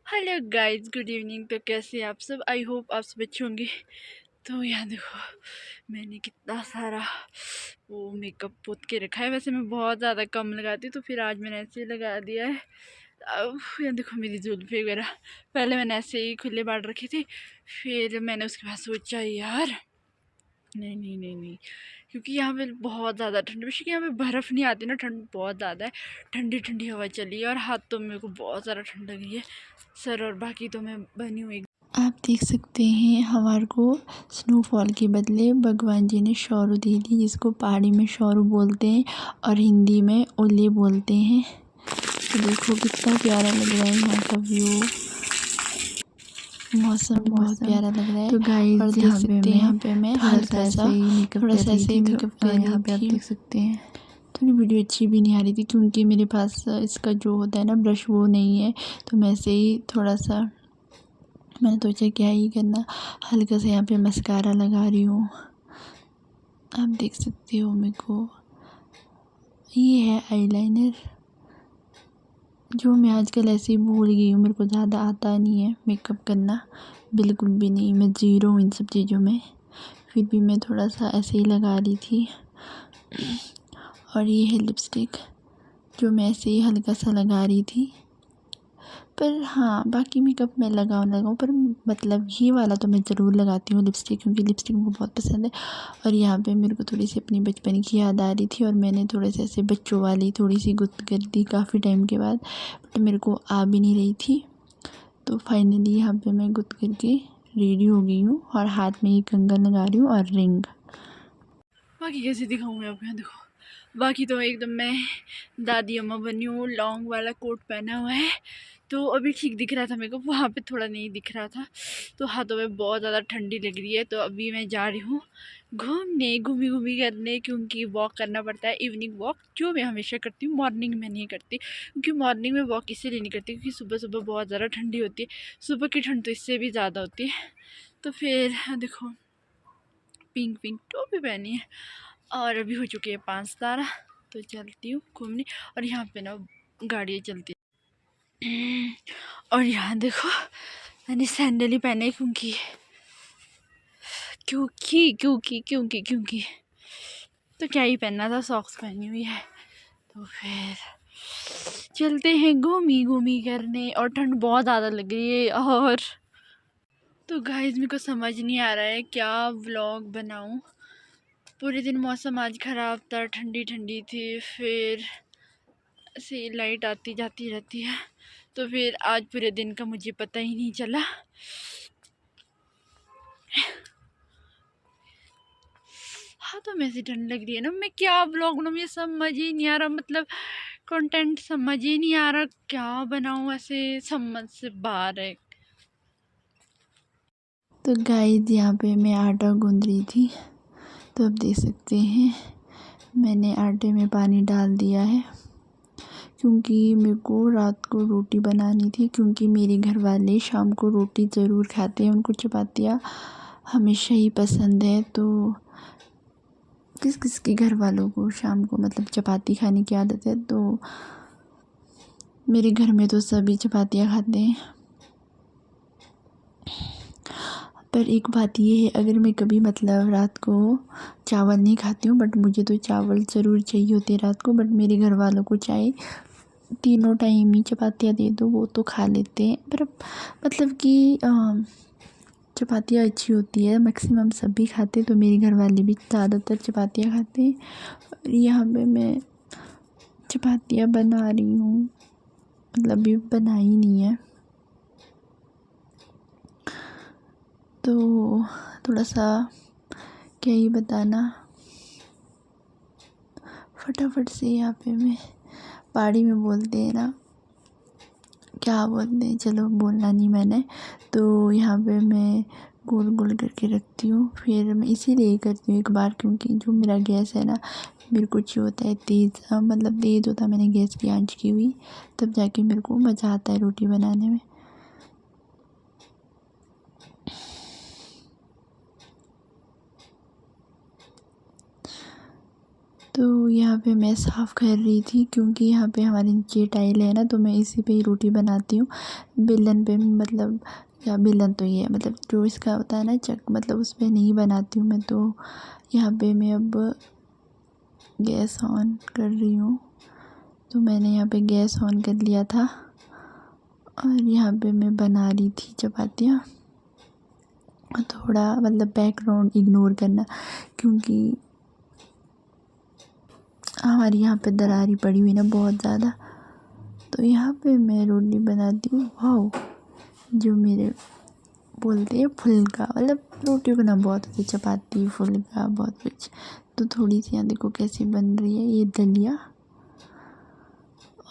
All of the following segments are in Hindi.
Hello guys, good evening. तो कैसे हैं आप सब? आई होप आप सब अच्छे होंगे। तो यहाँ देखो, मैंने कितना सारा वो मेकअप पोत के रखा है। वैसे मैं बहुत ज़्यादा कम लगाती हूँ, तो फिर आज मैंने ऐसे ही लगा दिया है। अब यहाँ देखो मेरी जुल्फ़ी वगैरह, पहले मैंने ऐसे ही खुले बाल रखे थे, फिर मैंने उसके बाद सोचा यार नहीं नहीं नहीं नहीं, क्योंकि यहाँ पे बहुत ज़्यादा ठंड, बेशक यहाँ पे बर्फ़ नहीं आती ना, ठंड बहुत ज़्यादा है। ठंडी ठंडी हवा चली है और हाथ तो मेरे को बहुत ज़्यादा ठंड लगी है, सर और बाकी तो मैं बनी हुई। आप देख सकते हैं हमारे को स्नोफॉल के बदले भगवान जी ने शौरू दे दी, जिसको पहाड़ी में शौरू बोलते हैं और हिंदी में ओले बोलते हैं। तो देखो कितना प्यारा लग रहा है यहाँ का व्यू, मौसम भी बहुत प्यारा लग रहा है। तो गाइस और देख सकते हैं यहाँ पे मैं थोड़ा सा ऐसे ही मेकअप कर रही यहाँ पे आप थी। देख सकते हैं। थोड़ी वीडियो अच्छी भी नहीं आ रही थी क्योंकि मेरे पास इसका जो होता है ना ब्रश, वो नहीं है। तो मैं ऐसे ही थोड़ा सा मैंने सोचा क्या ही करना, हल्का से यहाँ पे मस्कारा लगा रही हूँ। आप देख सकते हो मेरे को, ये है आईलाइनर जो मैं आजकल ऐसे ही भूल गई हूँ। मेरे को ज़्यादा आता नहीं है मेकअप करना, बिल्कुल भी नहीं। मैं ज़ीरो हूँ इन सब चीज़ों में, फिर भी मैं थोड़ा सा ऐसे ही लगा रही थी। और ये है लिपस्टिक जो मैं ऐसे ही हल्का सा लगा रही थी। पर हाँ, बाकी मेकअप मैं लगाऊँ पर मतलब ये वाला तो मैं ज़रूर लगाती हूँ लिपस्टिक, क्योंकि लिपस्टिक मुझे बहुत पसंद है। और यहाँ पे मेरे को थोड़ी सी अपनी बचपन की याद आ रही थी और मैंने थोड़े से ऐसे बच्चों वाली थोड़ी सी गुत्त कर दी काफ़ी टाइम के बाद, बट मेरे को आ भी नहीं रही थी। तो फाइनली यहाँ पे मैं गुत्त करके रेडी हो गई हूँ और हाथ में ये कंगन लगा रही हूँ और रिंग। बाकी कैसे दिखाऊँ मैं आपको? यहाँ देखो, बाकी तो एकदम मैं दादी अम्मा बनी हूँ। लॉन्ग वाला कोट पहना हुआ है, तो अभी ठीक दिख रहा था मेरे को, वहाँ पे थोड़ा नहीं दिख रहा था। तो हाथों में बहुत ज़्यादा ठंडी लग रही है। तो अभी मैं जा रही हूँ घूमने, घूमी करने, क्योंकि वॉक करना पड़ता है। इवनिंग वॉक जो मैं हमेशा करती हूँ, मॉर्निंग में नहीं करती, क्योंकि मॉर्निंग में वॉक इसलिए नहीं करती क्योंकि सुबह सुबह बहुत ज़्यादा ठंडी होती है। सुबह की ठंड तो इससे भी ज़्यादा होती है। तो फिर देखो, पिंक पिंक टोपी पहनी है और अभी हो चुकी है 5 तारा। तो चलती हूँ घूमने, और यहाँ पे ना गाड़ियाँ चलती हैं। और यहाँ देखो, मैंने सैंडल ही पहने क्योंकि क्योंकि क्योंकि क्योंकि क्योंकि तो क्या ही पहनना था, सॉक्स पहनी हुई है। तो फिर चलते हैं घूमी घूमी करने, और ठंड बहुत ज़्यादा लग रही है। और तो गाइस मेरे को समझ नहीं आ रहा है क्या व्लॉग बनाऊँ। पूरे दिन मौसम आज ख़राब था, ठंडी ठंडी थी, फिर ऐसे लाइट आती जाती रहती है। तो फिर आज पूरे दिन का मुझे पता ही नहीं चला। हाँ, तो मैं ऐसी ठंड लग रही है ना, मैं क्या ब्लॉग बनाऊँ, मुझे समझ ही नहीं आ रहा। मतलब कंटेंट समझ ही नहीं आ रहा, क्या बनाऊँ, ऐसे समझ से बाहर है। तो गाइस यहाँ पे मैं आटा गूंद रही थी, तो आप देख सकते हैं मैंने आटे में पानी डाल दिया है, क्योंकि मेरे को रात को रोटी बनानी थी। क्योंकि मेरे घर वाले शाम को रोटी ज़रूर खाते हैं, उनको चपातियाँ हमेशा ही पसंद है। तो किस किस के घर वालों को शाम को मतलब चपाती खाने की आदत है, तो मेरे घर में तो सभी चपातियाँ खाते हैं। पर एक बात ये है, अगर मैं कभी मतलब रात को चावल नहीं खाती हूँ, बट मुझे तो चावल ज़रूर चाहिए होते हैं रात को। बट मेरे घर वालों को चाहे तीनों टाइम ही चपातियाँ दे दो, वो तो खा लेते हैं। पर मतलब कि चपातियाँ अच्छी होती है, मैक्सिमम सभी खाते हैं, तो मेरे घर वाले भी ज़्यादातर चपातियाँ खाते हैं। और यहाँ पे मैं चपातियाँ बना रही हूँ, मतलब अभी बनाई नहीं है। तो थोड़ा सा क्या ही बताना, फटाफट से यहाँ पे मैं पहाड़ी में बोलते हैं ना, क्या बोलते हैं, चलो बोलना नहीं मैंने। तो यहाँ पे मैं गोल गोल करके रखती हूँ, फिर मैं इसीलिए करती हूँ एक बार, क्योंकि जो मेरा गैस है ना, मेरे को जो होता है तेज़, मतलब तेज़ होता है, मैंने गैस की आंच की हुई, तब जाके मेरे को मज़ा आता है रोटी बनाने में। तो यहाँ पे मैं साफ़ कर रही थी क्योंकि यहाँ पे हमारे नीचे टाइल है ना, तो मैं इसी पे ही रोटी बनाती हूँ। बेलन पे मतलब, या बेलन तो ये है मतलब जो इसका होता है ना चक, मतलब उस पे नहीं बनाती हूँ मैं। तो यहाँ पे मैं अब गैस ऑन कर रही हूँ। तो मैंने यहाँ पे गैस ऑन कर लिया था और यहाँ पे मैं बना रही थी चपातियाँ। थोड़ा मतलब बैकग्राउंड इग्नोर करना क्योंकि हमारी यहाँ पे दरारी पड़ी हुई ना बहुत ज़्यादा। तो यहाँ पे मैं रोटी बनाती हूँ। वाओ, जो मेरे बोलते हैं फुल्का, मतलब रोटी को ना बहुत होती, चपाती फुल्का बहुत कुछ। तो थोड़ी सी यहाँ देखो कैसी बन रही है ये दलिया।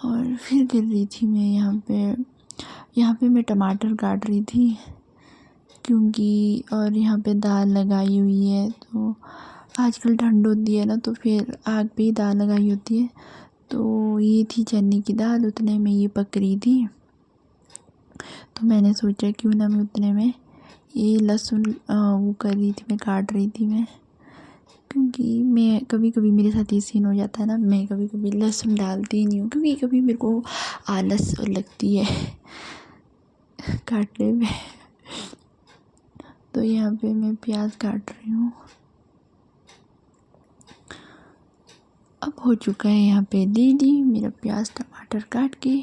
और फिर कर रही थी मैं यहाँ पे मैं टमाटर काट रही थी क्योंकि, और यहाँ पे दाल लगाई हुई है। तो आजकल ठंड होती है ना, तो फिर आग पे ही दाल लगाई होती है। तो ये थी चने की दाल, उतने में ये पक रही थी। तो मैंने सोचा क्यों ना मैं उतने में ये लहसुन वो कर रही थी, मैं काट रही थी मैं, क्योंकि मैं कभी कभी मेरे साथ ये सीन हो जाता है ना, मैं कभी कभी लहसुन डालती ही नहीं हूँ क्योंकि कभी मेरे को आलस लगती है काटने में। तो यहाँ पे मैं प्याज काट रही हूँ। अब हो चुका है यहाँ पे रेडी मेरा प्याज टमाटर काट के।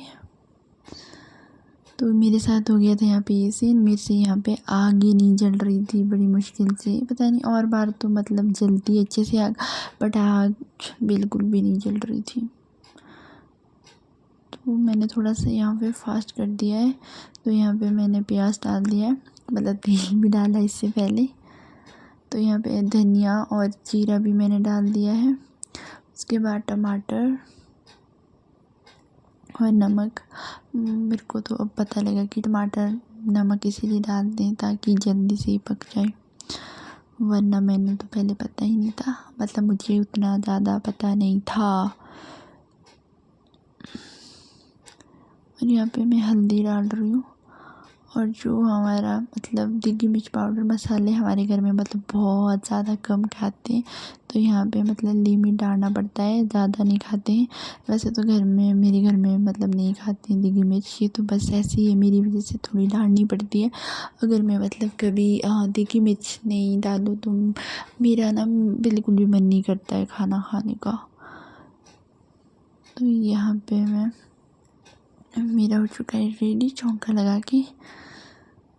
तो मेरे साथ हो गया था यहाँ पे ये सीन, मेरे से यहाँ पे आग ही नहीं जल रही थी बड़ी मुश्किल से, पता नहीं और बार तो मतलब जलती अच्छे से आग, बट आग बिल्कुल भी नहीं जल रही थी। तो मैंने थोड़ा सा यहाँ पे फास्ट कर दिया है। तो यहाँ पे मैंने प्याज डाल दिया है, मतलब तेल भी डाला इससे पहले। तो यहाँ पे धनिया और जीरा भी मैंने डाल दिया है। उसके बाद टमाटर और नमक। मेरे को तो अब पता लगा कि टमाटर नमक इसीलिए डालते हैं ताकि जल्दी से ही पक जाए, वरना मैंने तो पहले पता ही नहीं था, मतलब मुझे उतना ज़्यादा पता नहीं था। और यहाँ पे मैं हल्दी डाल रही हूँ। और जो हमारा मतलब देगी मिर्च पाउडर मसाले हमारे घर में मतलब बहुत ज़्यादा कम खाते हैं, तो यहाँ पे मतलब लिमिट डालना पड़ता है, ज़्यादा नहीं खाते हैं। वैसे तो घर में, मेरे घर में मतलब नहीं खाते हैं देगी मिर्च, ये तो बस ऐसे ही है, मेरी वजह से थोड़ी डालनी पड़ती है। अगर मैं मतलब कभी देगी मिर्च नहीं डालूँ तो मेरा ना बिल्कुल भी मन नहीं करता है खाना खाने का। तो यहाँ पे मेरा हो चुका है रेडी चौंका लगा के।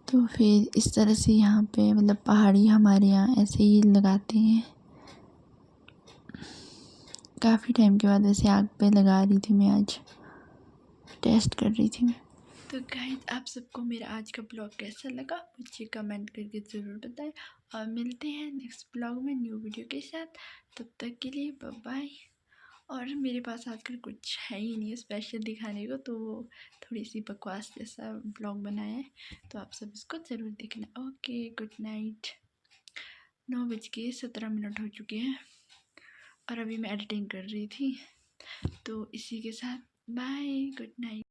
तो फिर इस तरह से यहाँ पे मतलब पहाड़ी हमारे यहाँ ऐसे ही लगाते हैं। काफ़ी टाइम के बाद वैसे आग पे लगा रही थी मैं, आज टेस्ट कर रही थी मैं। तो गाइस आप सबको मेरा आज का ब्लॉग कैसा लगा मुझे कमेंट करके ज़रूर बताएं, और मिलते हैं नेक्स्ट ब्लॉग में न्यू वीडियो के साथ। तब तक के लिए बाय बाय। और मेरे पास आजकल कुछ है ही नहीं स्पेशल दिखाने को, तो थोड़ी सी बकवास जैसा ब्लॉग बनाया है, तो आप सब इसको ज़रूर देखना। Okay, good night. 9:17 हो चुके हैं और अभी मैं एडिटिंग कर रही थी। तो इसी के साथ बाय, गुड नाइट।